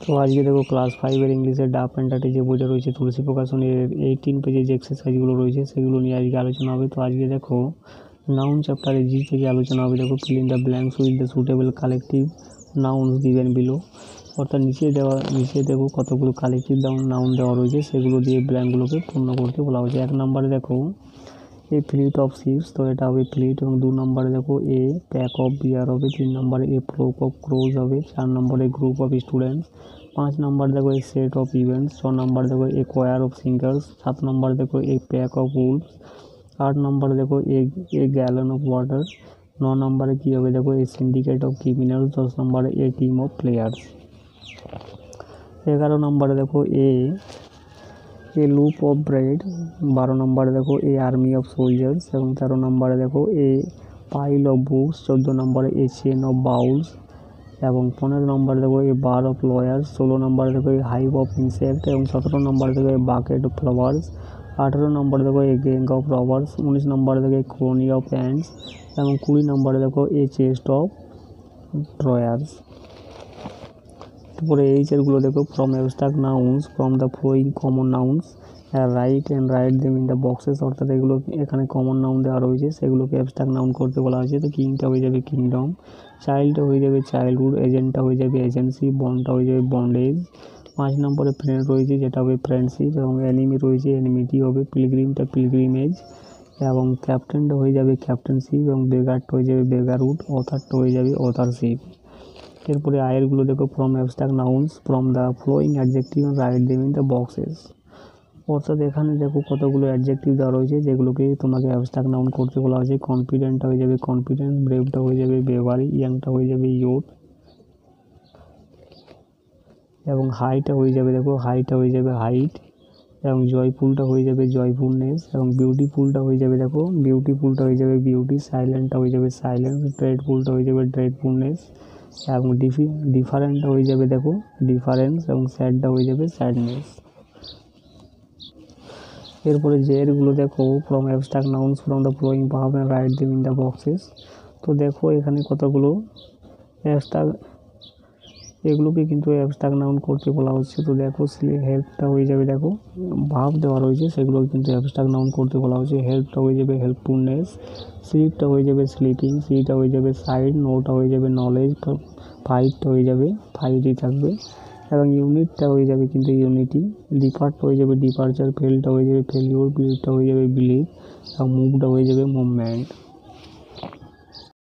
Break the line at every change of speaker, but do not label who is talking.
তো আজকে দেখো ক্লাস 5-এর ইংলিশের ডাফ অ্যান্ড ডাটে যে বইটা রয়েছে তুলসী প্রকাশনের 18 পেজের যে এক্সারসাইজগুলো রয়েছে সেগুলো নিয়ে আজকে আলোচনা হবে। তো আজকে দেখো নাউন চ্যাপ্টারে জি থেকে আলোচনা হবে। দেখো fill in the blanks with the suitable collective nouns given below, অর্থাৎ নিচে দেখো কতগুলো কালেকটিভ নাউন দেওয়া রয়েছে, সেগুলো দিয়ে ব্ল্যাঙ্কগুলোকে পূর্ণ করতে বলা হয়েছে। 1 নম্বরে দেখো এ ফ্লিট অফ শিপস, তো এটা হবে ফ্লিট। এবং 2 নম্বরে দেখো এ প্যাক অফ বিয়ার হবে। 3 নম্বরে এ ফ্লোক অফ ক্রোজ হবে। 4 নম্বরে গ্রুপ অফ স্টুডেন্টস। 5 নম্বর দেখো এ সেট অফ ইভেন্টস। 6 নম্বর দেখো এ কোয়ার অফ সিঙ্গার্স। 7 নম্বর দেখো এ প্যাক অফ উলফস। 8 নম্বরে দেখো এ গ্যালন অফ ওয়াটার। 9 নম্বরে কী হবে দেখো এ সিন্ডিকেট অফ ক্রিমিনালস। 10 নম্বরে এ টিম অফ প্লেয়ার্স। 11 নম্বরে দেখো এ লুপ অফ ব্রেড। 12 নম্বরে দেখো এ আর্মি অফ সোলজার্স। এবং 13 নম্বরে দেখো এ পাইল অফ বুকস। 14 নম্বরে এ চেন অফ বাউলস। এবং 15 নম্বরে দেখো এ বার অফ লয়ার্স। 16 নম্বরে দেখো এ হাইভ অফ ইনসেক্ট। এবং 17 নম্বরে দেখো এ বাকেট অফ ফ্লাওয়ার্স। 18 নম্বরে দেখো এ গ্যাং অফ রবার্স। 19 নম্বরে দেখো এ ক্রোনি অফ অ্যান্ডস। এবং 20 নম্বরে দেখো এ চেস্ট অফ ড্রয়ার্স। তারপরে এইচেরগুলো দেখো from abstract nouns from the following common nouns write them in the boxes, অর্থাৎ এগুলো এখানে কমন নাউন দেওয়া রয়েছে, সেগুলোকে অ্যাবস্ট্রাক্ট নাউন করতে বলা হয়েছে। তো কিংটা হয়ে যাবে কিংডম, চাইল্ডটা হয়ে যাবে চাইল্ডহুড, এজেন্টটা হয়ে যাবে এজেন্সি, বন্ডটা হয়ে যাবে বন্ডেজ। 5 নম্বরে ফ্রেন্ড রয়েছে যেটা হবে ফ্রেন্ডশিপ। এবং এনিমি রয়েছে এনিমিটি হবে, পিলগ্রিমটা পিলগ্রিমেজ। এবং ক্যাপ্টেনটা হয়ে যাবে ক্যাপ্টেনশিপ। এবং বেগারটা হয়ে যাবে বেগারহুড, অথারটা হয়ে যাবে অথারশিপ। এরপরে আয়েরগুলো দেখো from abstract nouns from the following adjective write them in the boxes, অর্থাৎ এখানে দেখো কতগুলো অ্যাডজেক্টিভ দেওয়া রয়েছে যেগুলোকে তোমাকে অ্যাবস্ট্রাক্ট নাউন করতে বলা হয়েছে। কনফিডেন্টটা হয়ে যাবে কনফিডেন্স, ব্রেভটা হয়ে যাবে ব্রেভারি, ইয়াংটা হয়ে যাবে ইয়ুথ। এবং হাইটা হয়ে যাবে দেখো হাইটা হয়ে যাবে হাইট। এবং জয়ফুলটা হয়ে যাবে জয়ফুলনেস। এবং বিউটিফুলটা হয়ে যাবে দেখো বিউটিফুলটা হয়ে যাবে বিউটি, সাইলেন্টটা হয়ে যাবে সাইলেন্স, ড্রেডফুলটা হয়ে যাবে ড্রেডফুলনেস। এবং ডিফারেন্টটা হয়ে যাবে দেখো ডিফারেন্স। এবং স্যাডটা হয়ে যাবে স্যাডনেস। এরপরে যেগুলো দেখো from abstract nouns from the following verb and write them in the boxes, তো দেখো এখানে কতগুলো অ্যাবস্ট্রাক্ট, এগুলোকে কিন্তু অ্যাবস্ট্রাক্ট নাউন করতে বলা হচ্ছে। তো দেখো হেল্পটা হয়ে যাবে দেখো ভার্ব দেওয়া রয়েছে, সেগুলো কিন্তু অ্যাবস্ট্রাক্ট নাউন করতে বলা হচ্ছে। হেল্পটা হয়ে যাবে হেল্পফুলনেস, স্লিপটা হয়ে যাবে স্লিপিং, সিটা হয়ে যাবে সাইড, নোটা হয়ে যাবে নলেজ, ফাইটটা হয়ে যাবে ফাইটই থাকবে। এবং ইউনিটটা হয়ে যাবে কিন্তু ইউনিটি, ডিপার্টটা হয়ে যাবে ডিপার্চার, ফেলটা হয়ে যাবে ফেলিওর, বিলিভটা হয়ে যাবে বিলিভ, এবং মুভটা হয়ে যাবে মুভমেন্ট।